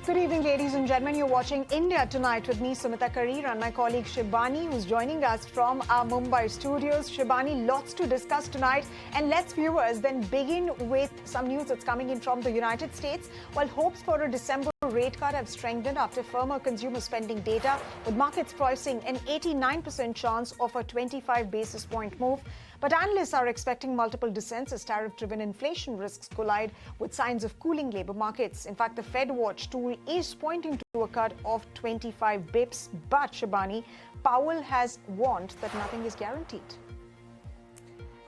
Good evening, ladies and gentlemen. You're watching India Tonight with me, Sumita Karir, and my colleague Shibani, who's joining us from our Mumbai studios. Shibani, lots to discuss tonight. And let's, viewers, then begin with some news that's coming in from the United States. While hopes for a December rate cut have strengthened after firmer consumer spending data, with markets pricing an 89% chance of a 25 basis point move. But analysts are expecting multiple dissents as tariff-driven inflation risks collide with signs of cooling labor markets. In fact, the Fed Watch tool is pointing to a cut of 25 bips. But, Shabani, Powell has warned that nothing is guaranteed.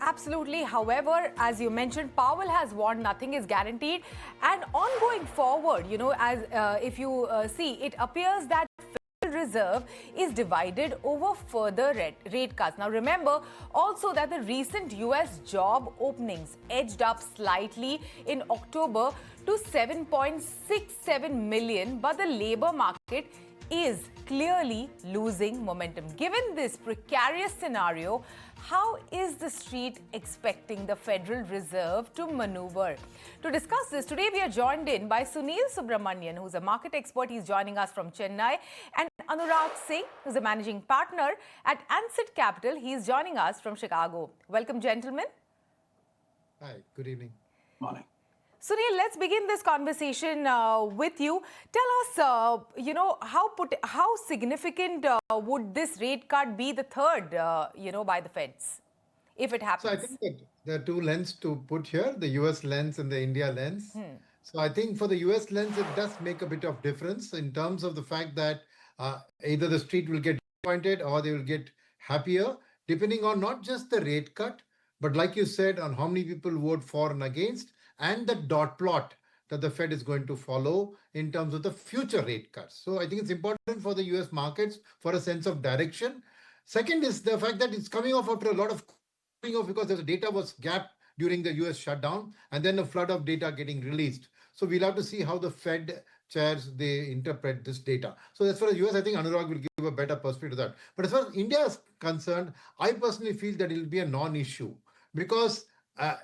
Absolutely. However, as you mentioned, Powell has warned nothing is guaranteed. And ongoing forward, as if you see, it appears that Reserve is divided over further rate cuts. Now remember also that the recent US job openings edged up slightly in October to 7.67 million, but the labor market is clearly losing momentum. Given this precarious scenario, how is the street expecting the Federal Reserve to maneuver? To discuss this, today we are joined in by Sunil Subramanian, who's a market expert. He's joining us from Chennai. And Anurag Singh, who's a managing partner at Ansett Capital. He's joining us from Chicago. Welcome, gentlemen. Hi, good evening. Morning. Sunil, let's begin this conversation with you. Tell us, how significant would this rate cut be, the third, by the Feds, if it happens? So I think that there are two lenses to put here, the US lens and the India lens. So I think for the US lens, it does make a bit of difference in terms of the fact that either the street will get disappointed or they will get happier, depending on not just the rate cut, but like you said, on how many people vote for and against, and the dot plot that the Fed is going to follow in terms of the future rate cuts. So I think it's important for the US markets for a sense of direction. Second is the fact that it's coming off after a lot of cooling off because the data was gapped during the US shutdown and then a flood of data getting released. So we'll have to see how the Fed chairs, they interpret this data. So as far as US, I think Anurag will give a better perspective to that. But as far as India is concerned, I personally feel that it will be a non-issue because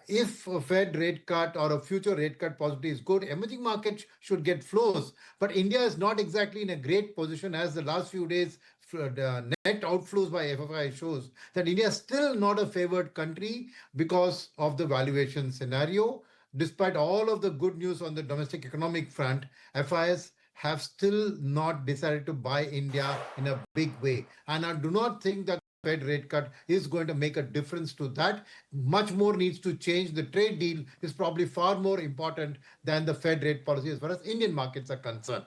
if a Fed rate cut or a future rate cut possibility is good, emerging markets should get flows. But India is not exactly in a great position as the last few days net outflows by FFI shows that India is still not a favored country because of the valuation scenario. Despite all of the good news on the domestic economic front, FIs have still not decided to buy India in a big way. And I do not think that Fed rate cut is going to make a difference to that. Much more needs to change. The trade deal is probably far more important than the Fed rate policy as far as Indian markets are concerned.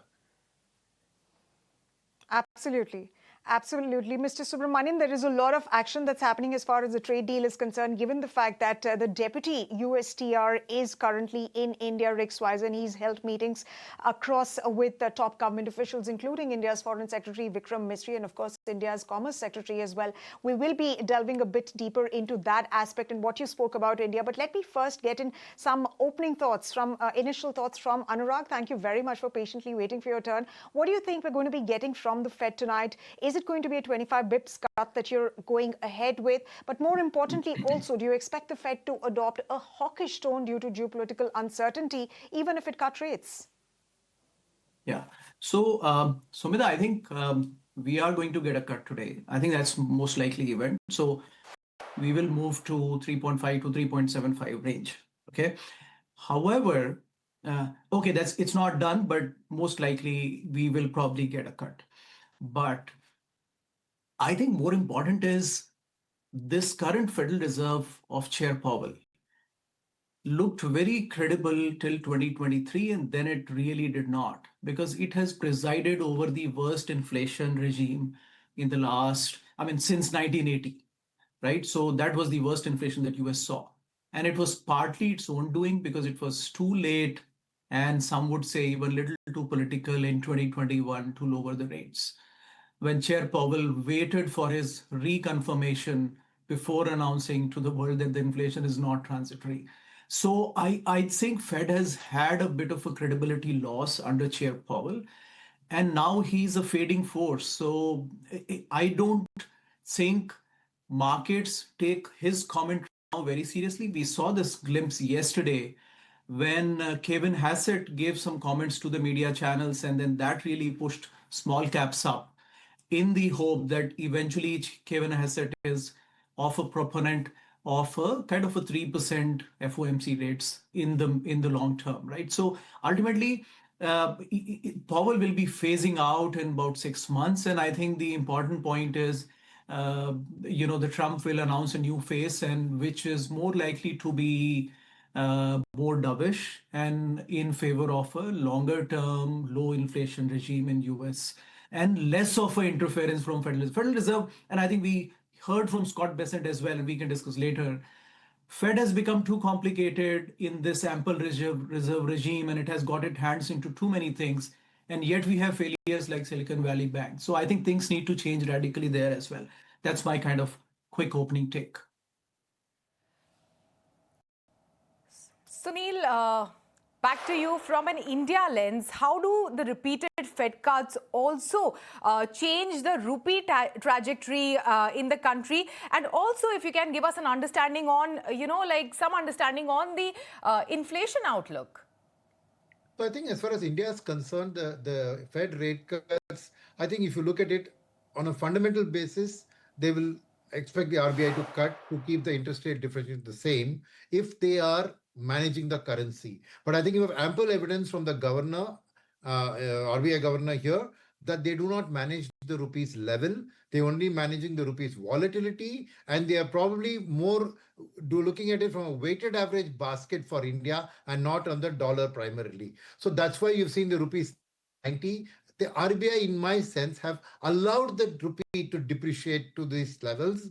Absolutely. Absolutely. Mr. Subramanian, there is a lot of action that's happening as far as the trade deal is concerned, given the fact that the deputy USTR is currently in India, Rick Swires, and he's held meetings across with the top government officials, including India's Foreign Secretary Vikram Misri and, of course, India's Commerce Secretary as well. We will be delving a bit deeper into that aspect and what you spoke about India. But let me first get in some opening thoughts from initial thoughts from Anurag. Thank you very much for patiently waiting for your turn. What do you think we're going to be getting from the Fed tonight? Is it going to be a 25 bips cut that you're going ahead with? But more importantly, also, do you expect the Fed to adopt a hawkish tone due to geopolitical uncertainty, even if it cut rates? Yeah. So, Sumita, I think we are going to get a cut today. I think that's most likely event. So we will move to 3.5 to 3.75 range. Okay. However, it's not done, but most likely we will probably get a cut. But I think more important is this current Federal Reserve of Chair Powell looked very credible till 2023, and then it really did not, because it has presided over the worst inflation regime in the since 1980, right? So that was the worst inflation that US saw. And it was partly its own doing because it was too late, and some would say even a little too political in 2021 to lower the rates, when Chair Powell waited for his reconfirmation before announcing to the world that the inflation is not transitory. So I think Fed has had a bit of a credibility loss under Chair Powell, and now he's a fading force. So I don't think markets take his comment now very seriously. We saw this glimpse yesterday when Kevin Hassett gave some comments to the media channels, and then that really pushed small caps up in the hope that eventually Kevin Hassett is of a proponent of a kind of a 3% FOMC rates in the long term, right? So ultimately, Powell will be phasing out in about 6 months, and I think the important point is, the Trump will announce a new face, and which is more likely to be more dovish and in favor of a longer term low inflation regime in US and less of an interference from Federal Reserve. And I think we heard from Scott Bessent as well, and we can discuss later. Fed has become too complicated in this ample reserve regime, and it has got its hands into too many things. And yet we have failures like Silicon Valley Bank. So I think things need to change radically there as well. That's my kind of quick opening take. Sunil, back to you from an India lens. How do the repeated Fed cuts also change the rupee trajectory in the country? And also, if you can give us an understanding on, some understanding on the inflation outlook. So I think as far as India is concerned, the Fed rate cuts, I think if you look at it on a fundamental basis, they will expect the RBI to cut to keep the interest rate differential the same if they are managing the currency. But I think you have ample evidence from the governor, RBI governor here, that they do not manage the rupees level. They're only managing the rupees volatility, and they are probably more looking at it from a weighted average basket for India and not on the dollar primarily. So that's why you've seen the rupees 90. The RBI, in my sense, have allowed the rupee to depreciate to these levels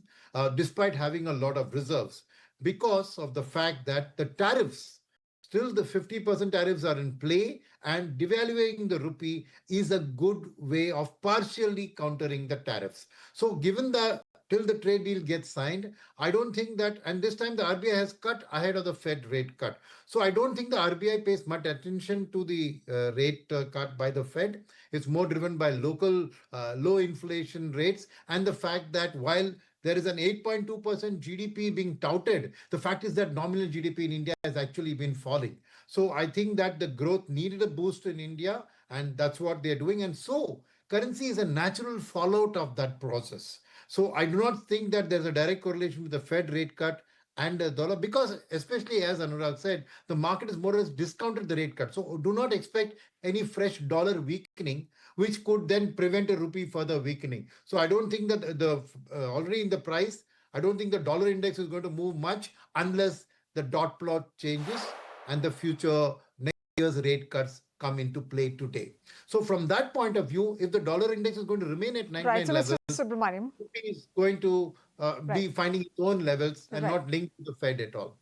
despite having a lot of reserves because of the fact that the tariffs, still the 50% tariffs are in play, and devaluing the rupee is a good way of partially countering the tariffs. So given that till the trade deal gets signed, I don't think that, and this time the RBI has cut ahead of the Fed rate cut. So I don't think the RBI pays much attention to the rate cut by the Fed. It's more driven by local low inflation rates and the fact that while there is an 8.2% GDP being touted, the fact is that nominal GDP in India has actually been falling. So I think that the growth needed a boost in India, and that's what they're doing. And so currency is a natural fallout of that process. So I do not think that there's a direct correlation with the Fed rate cut and the dollar, because especially as Anurag said, the market is more or less discounted the rate cut. So do not expect any fresh dollar weakening, which could then prevent a rupee further weakening. So I don't think that the already in the price, I don't think the dollar index is going to move much unless the dot plot changes and the future next year's rate cuts come into play today. So from that point of view, if the dollar index is going to remain at 99 Right. So, levels, Mr. Subramaniam, rupee is going to be right. finding its own levels and Right. not linked to the Fed at all.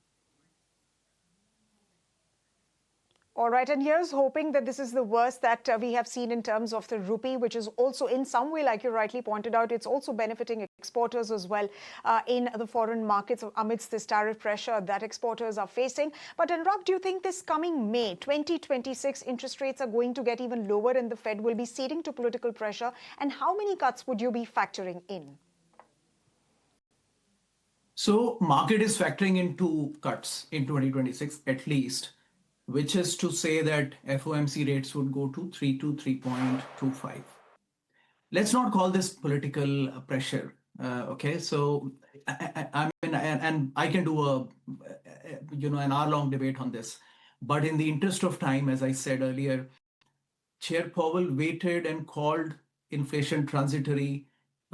All right, and here's hoping that this is the worst that we have seen in terms of the rupee, which is also in some way, like you rightly pointed out, it's also benefiting exporters as well in the foreign markets amidst this tariff pressure that exporters are facing. But Anurag, do you think this coming May 2026 interest rates are going to get even lower and the Fed will be ceding to political pressure? And how many cuts would you be factoring in? So market is factoring in 2 cuts in 2026 at least, which is to say that FOMC rates would go to 3 to 3.25. Let's not call this political pressure. Okay, so I mean, and I can do an hour-long debate on this, but in the interest of time, as I said earlier, Chair Powell waited and called inflation transitory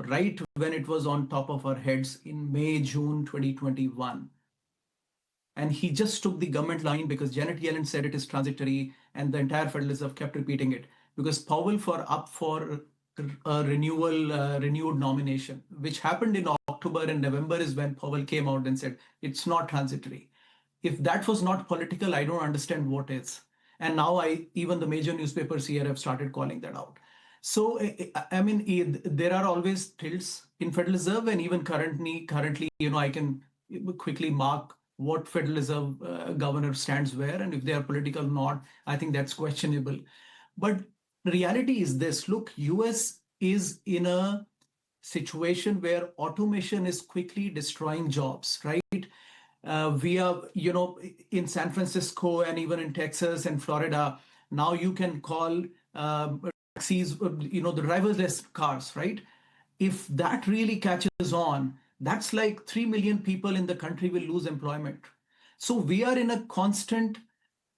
right when it was on top of our heads in May, June 2021. And he just took the government line because Janet Yellen said it is transitory, and the entire Federal Reserve kept repeating it because Powell up for a renewed nomination, which happened in October and November is when Powell came out and said it's not transitory. If that was not political, I don't understand what is. And now even the major newspapers here have started calling that out. So I mean, there are always tilts in Federal Reserve, and even currently, I can quickly mark what Federal Reserve governor stands where, and if they are political or not, I think that's questionable. But the reality is this: look, US is in a situation where automation is quickly destroying jobs, right? We are, in San Francisco and even in Texas and Florida, now you can call taxis, the driverless cars, right? If that really catches on, that's like 3 million people in the country will lose employment. So we are in a constant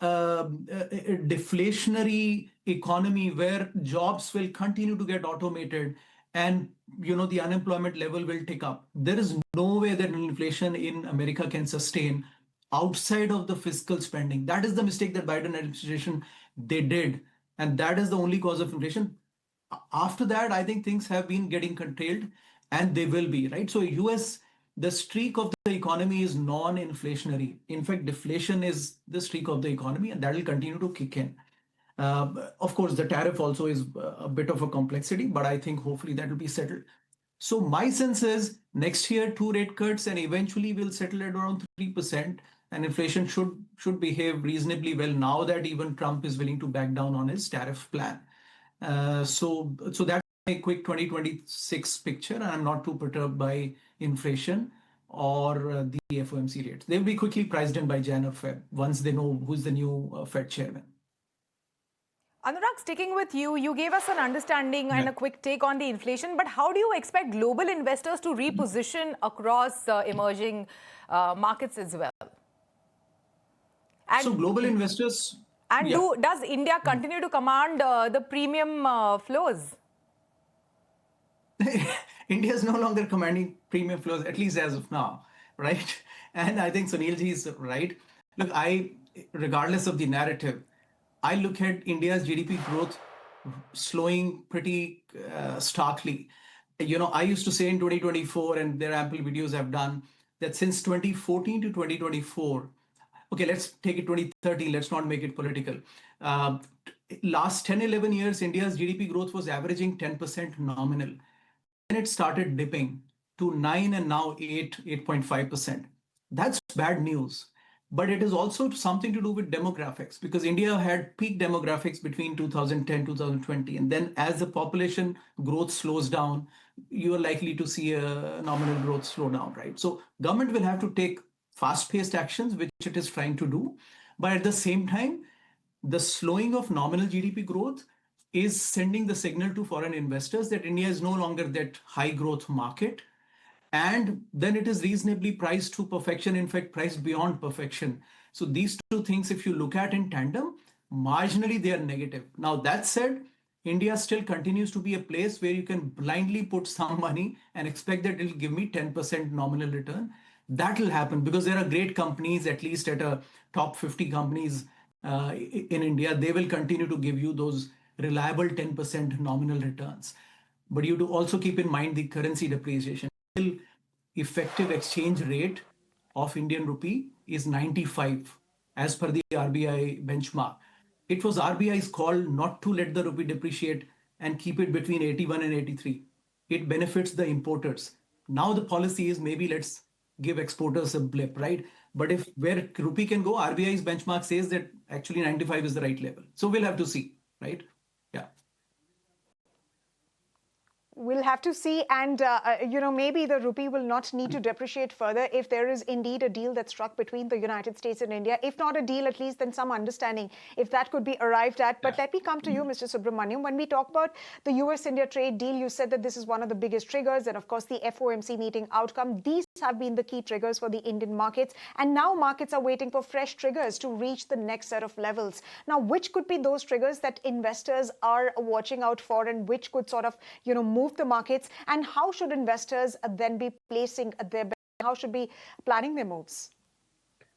deflationary economy where jobs will continue to get automated, and the unemployment level will tick up. There is no way that inflation in America can sustain outside of the fiscal spending. That is the mistake that Biden administration they did, and that is the only cause of inflation. After that, I think things have been getting curtailed, and they will be, right? So US, the streak of the economy is non-inflationary. In fact, deflation is the streak of the economy, and that will continue to kick in. Of course, the tariff also is a bit of a complexity, but I think hopefully that will be settled. So my sense is next year, two rate cuts, and eventually we'll settle at around 3%, and inflation should behave reasonably well now that even Trump is willing to back down on his tariff plan. So that's a quick 2026 picture, and I'm not too perturbed by inflation or the FOMC rates. They'll be quickly priced in by Jan or Feb once they know who's the new Fed chairman. Anurag, sticking with you, you gave us an understanding and Yeah. a quick take on the inflation, but how do you expect global investors to reposition across emerging markets as well? So And global investors, and yeah. does India continue to command the premium flows? India is no longer commanding premium flows, at least as of now, right? And I think Sunilji is right. Look, regardless of the narrative, I look at India's GDP growth slowing pretty starkly. I used to say in 2024, and there are ample videos I've done, that since 2014 to 2024, okay, let's take it 2030, let's not make it political. Last 10, 11 years, India's GDP growth was averaging 10% nominal. Then it started dipping to 9 and now 8.5%. That's bad news. But it is also something to do with demographics, because India had peak demographics between 2010 2020, and then as the population growth slows down, you are likely to see a nominal growth slow down, right? So government will have to take fast-paced actions, which it is trying to do, but at the same time, the slowing of nominal GDP growth is sending the signal to foreign investors that India is no longer that high growth market. And then it is reasonably priced to perfection, in fact, priced beyond perfection. So these two things, if you look at in tandem, marginally they are negative. Now, that said, India still continues to be a place where you can blindly put some money and expect that it'll give me 10% nominal return. That will happen because there are great companies, at least at a top 50 companies in India, they will continue to give you those reliable 10% nominal returns. But you do also keep in mind the currency depreciation. Effective exchange rate of Indian rupee is 95 as per the RBI benchmark. It was RBI's call not to let the rupee depreciate and keep it between 81 and 83. It benefits the importers. Now the policy is maybe let's give exporters a blip, right? But if where rupee can go, RBI's benchmark says that actually 95 is the right level. So we'll have to see, right? Yeah. We'll have to see, and maybe the rupee will not need to depreciate further if there is indeed a deal that's struck between the United States and India. If not a deal, at least then some understanding, if that could be arrived at. But let me come to you, Mr. Subramaniam. When we talk about the US-India trade deal, you said that this is one of the biggest triggers, and of course the FOMC meeting outcome. These have been the key triggers for the Indian markets, and now markets are waiting for fresh triggers to reach the next set of levels. Now, which could be those triggers that investors are watching out for, and which could sort of, move the markets, and how should investors then be placing their bets? How should be planning their moves?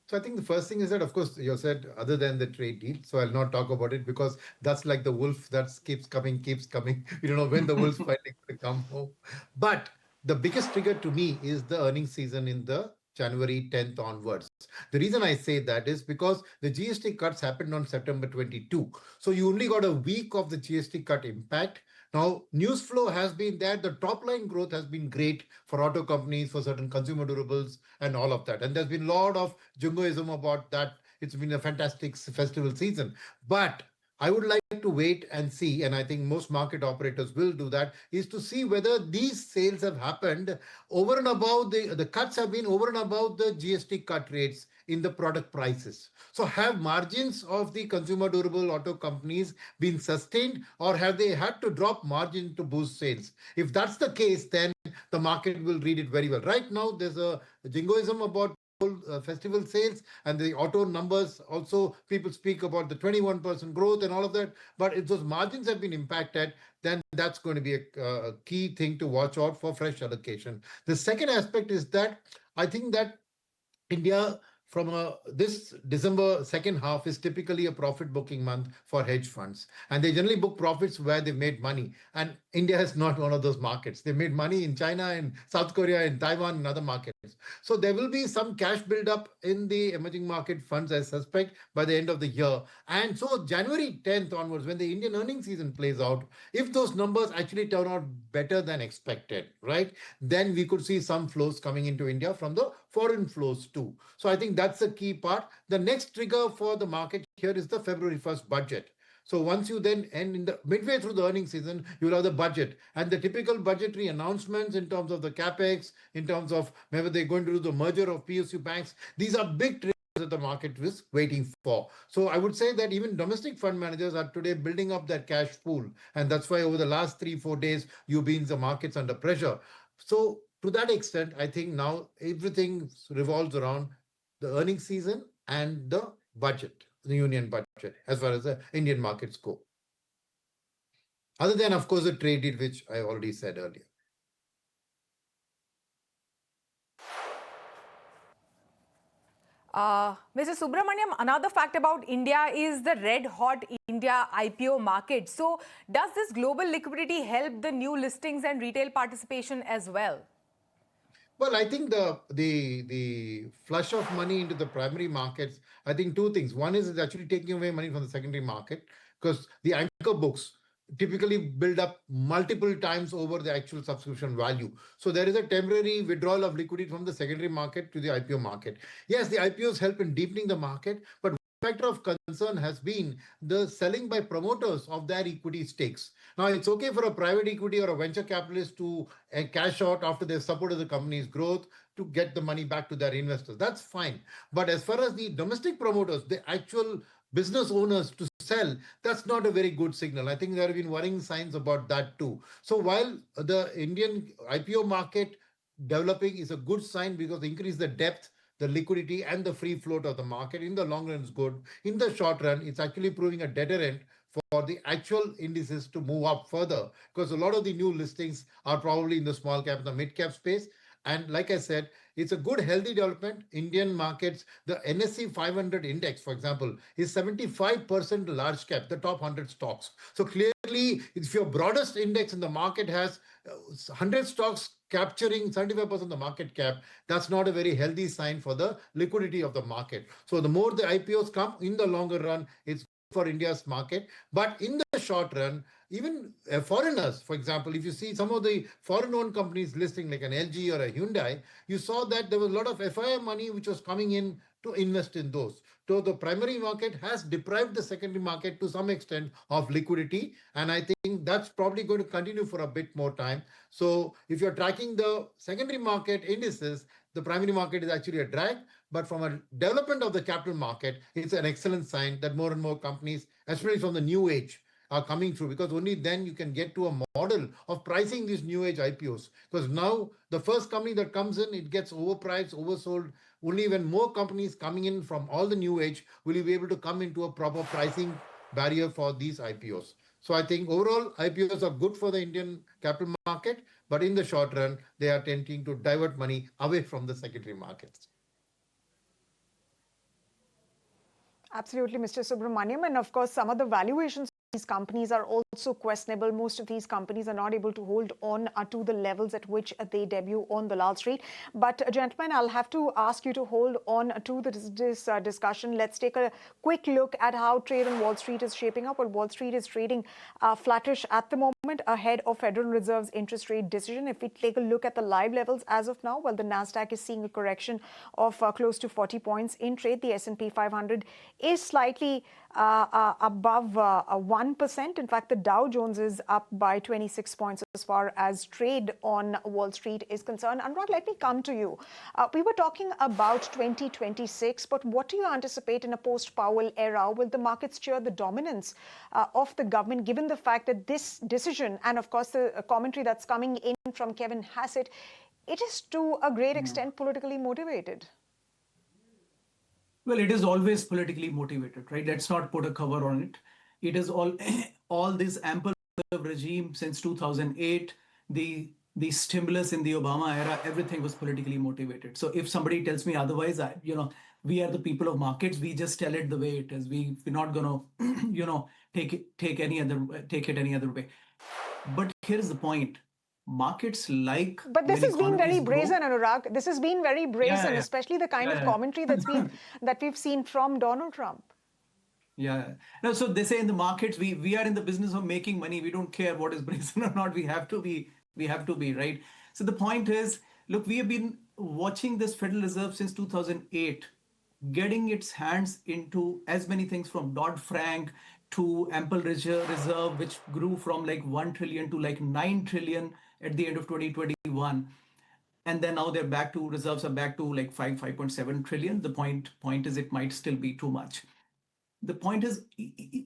So I think the first thing is that, of course, you said other than the trade deal. So I'll not talk about it because that's like the wolf that keeps coming, keeps coming. We don't know when the wolf's finally going to come home. But the biggest trigger to me is the earnings season in the January 10th onwards. The reason I say that is because the GST cuts happened on September 22. So you only got a week of the GST cut impact. Now, news flow has been that the top line growth has been great for auto companies, for certain consumer durables, and all of that. And there's been a lot of jingoism about that. It's been a fantastic festival season. But I would like to wait and see, and I think most market operators will do that, is to see whether these sales have happened over and above the cuts have been over and above the GST cut rates in the product prices. So have margins of the consumer durable auto companies been sustained, or have they had to drop margin to boost sales? If that's the case, then the market will read it very well. Right now, there's a jingoism about festival sales and the auto numbers. Also, people speak about the 21% growth and all of that. But if those margins have been impacted, then that's going to be a key thing to watch out for fresh allocation. The second aspect is that I think that India from this December second half is typically a profit booking month for hedge funds, and they generally book profits where they made money. And India is not one of those markets. They made money in China, in South Korea, in Taiwan, and other markets. So there will be some cash buildup in the emerging market funds, I suspect, by the end of the year. And so January 10th onwards, when the Indian earnings season plays out, if those numbers actually turn out better than expected, right, then we could see some flows coming into India from the foreign flows too. So I think that's the key part. The next trigger for the market here is the February 1st budget. So once you then end in the midway through the earnings season, you'll have the budget and the typical budgetary announcements in terms of the capex, in terms of whether they're going to do the merger of PSU banks. These are big triggers that the market is waiting for. So I would say that even domestic fund managers are today building up that cash pool, and that's why over the last 3-4 days you've been the markets under pressure. So to that extent, I think now everything revolves around the earnings season and the budget, the union budget, as far as the Indian markets go. Other than, of course, the trade deal, which I already said earlier. Mr. Subramaniam, another fact about India is the red hot India IPO market. So, does this global liquidity help the new listings and retail participation as well? Well, I think the flush of money into the primary markets, I think two things. One is it's actually taking away money from the secondary market because the anchor books typically build up multiple times over the actual subscription value. So there is a temporary withdrawal of liquidity from the secondary market to the IPO market. Yes, the IPOs help in deepening the market, but factor of concern has been the selling by promoters of their equity stakes. Now, it's okay for a private equity or a venture capitalist to cash out after they've supported the company's growth to get the money back to their investors. That's fine. But as far as the domestic promoters, the actual business owners to sell, that's not a very good signal. I think there have been worrying signs about that too. So while the Indian IPO market developing is a good sign because it increases the depth, the liquidity and the free float of the market, in the long run is good. In the short run, it's actually proving a deterrent for the actual indices to move up further because a lot of the new listings are probably in the small cap and the mid cap space. And like I said, it's a good, healthy development. Indian markets, the NSE 500 index, for example, is 75% large cap, the top 100 stocks. So clearly, if your broadest index in the market has 100 stocks capturing 75% of the market cap, that's not a very healthy sign for the liquidity of the market. So the more the IPOs come in the longer run, it's for India's market. But in the short run, even foreigners, for example, if you see some of the foreign-owned companies listing like an LG or a Hyundai, you saw that there was a lot of FII money which was coming in to invest in those. So the primary market has deprived the secondary market to some extent of liquidity, and I think that's probably going to continue for a bit more time. So if you're tracking the secondary market indices, the primary market is actually a drag. But from a development of the capital market, it's an excellent sign that more and more companies, especially from the new age, are coming through, because only then you can get to a model of pricing these new age IPOs. Because now the first company that comes in, it gets overpriced, oversold. Only when more companies coming in from all the new age will you be able to come into a proper pricing barrier for these IPOs. So I think overall IPOs are good for the Indian capital market, but in the short run, they are tending to divert money away from the secondary markets. Absolutely, Mr. Subramaniam. And of course, some of the valuations of these companies are also questionable. Most of these companies are not able to hold on to the levels at which they debut on the Lal Street. But, gentlemen, I'll have to ask you to hold on to this discussion. Let's take a quick look at how trade on Wall Street is shaping up. Well, Wall Street is trading flattish at the moment ahead of Federal Reserve's interest rate decision. If we take a look at the live levels as of now, well, the Nasdaq is seeing a correction of close to 40 points in trade. The S&P 500 is slightly above 1%. In fact, the Dow Jones is up by 26 points as far as trade on Wall Street is concerned. Anurag, let me come to you. We were talking about 2026, but what do you anticipate in a post-Powell era? Will the markets cheer the dominance of the government, given the fact that this decision, and of course the commentary that's coming in from Kevin Hassett, it is to a great extent politically motivated? Well, it is always politically motivated, right? Let's not put a cover on it. It is all all this ample regime since 2008, the stimulus in the Obama era, everything was politically motivated. So if somebody tells me otherwise, we are the people of markets. We just tell it the way it is. We're not gonna, take it any other way. But here's the point: markets like But this when has been very economies grow. brazen, Anurag. This has been very brazen, Yeah. especially the kind Yeah, of yeah. commentary that we've seen from Donald Trump. Yeah. No, so they say in the markets, we are in the business of making money. We don't care what is brazen or not. We have to be, right? So the point is, look, we have been watching this Federal Reserve since 2008, getting its hands into as many things from Dodd-Frank to ample reserve, which grew from like 1 trillion to like 9 trillion at the end of 2021. And then now they're back to reserves are back to like 5.7 trillion. The point is it might still be too much. The point is,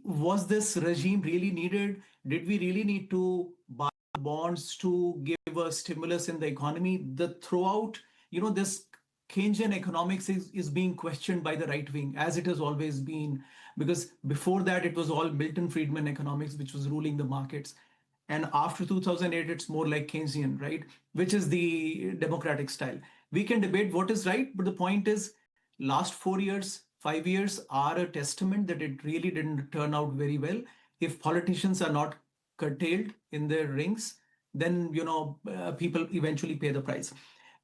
was this regime really needed? Did we really need to buy bonds to give a stimulus in the economy? The throughout, this Keynesian economics is being questioned by the right wing, as it has always been, because before that it was all Milton Friedman economics which was ruling the markets. And after 2008, it's more like Keynesian, right? Which is the democratic style. We can debate what is right, but the point is, last 4 years, 5 years are a testament that it really didn't turn out very well. If politicians are not curtailed in their rings, then people eventually pay the price.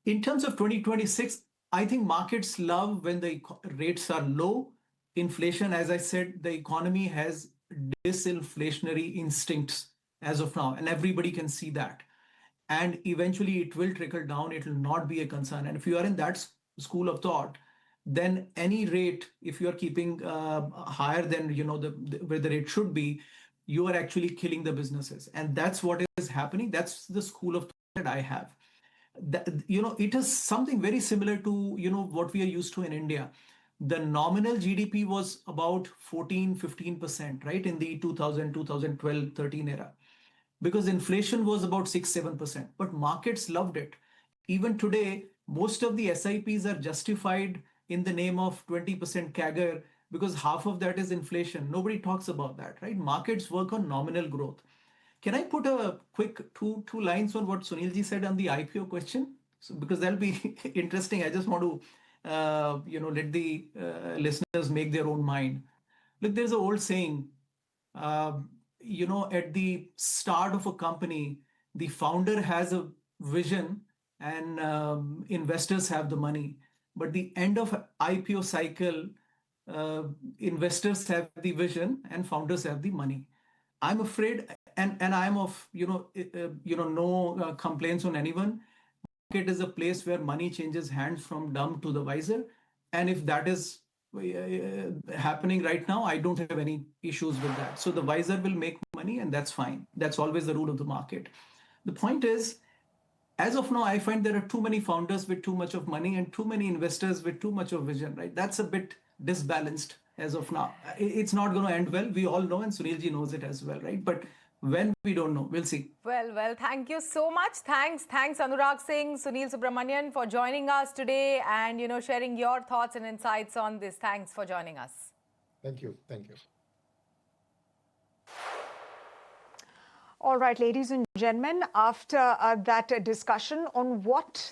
In terms of 2026, I think markets love when the rates are low. Inflation, as I said, the economy has disinflationary instincts as of now, and everybody can see that. And eventually it will trickle down. It will not be a concern. And if you are in that school of thought, then any rate, if you are keeping higher than where the rate should be, you are actually killing the businesses. And that's what is happening. That's the school of thought that I have. It is something very similar to what we are used to in India. The nominal GDP was about 14-15%, right, in the 2012-13 era, because inflation was about 6-7%, but markets loved it. Even today, most of the SIPs are justified in the name of 20% CAGR, because half of that is inflation. Nobody talks about that, right? Markets work on nominal growth. Can I put a quick two lines on what Sunilji said on the IPO question? So, because that'll be interesting. I just want to let the listeners make their own mind. Look, there's an old saying, at the start of a company, the founder has a vision and investors have the money. But the end of IPO cycle, investors have the vision and founders have the money. I'm afraid, and I'm of no complaints on anyone. Market is a place where money changes hands from dumb to the wiser, and if that is happening right now, I don't have any issues with that. So the wiser will make money, and that's fine. That's always the rule of the market. The point is, as of now, I find there are too many founders with too much of money and too many investors with too much of vision, right? That's a bit disbalanced as of now. It's not going to end well. We all know, and Sunilji knows it as well, right? But when, we don't know. We'll see. Well, thank you so much. Thanks, Anurag Singh, Sunil Subramanian, for joining us today and, sharing your thoughts and insights on this. Thanks for joining us. Thank you. Thank you. All right, ladies and gentlemen, after that discussion on what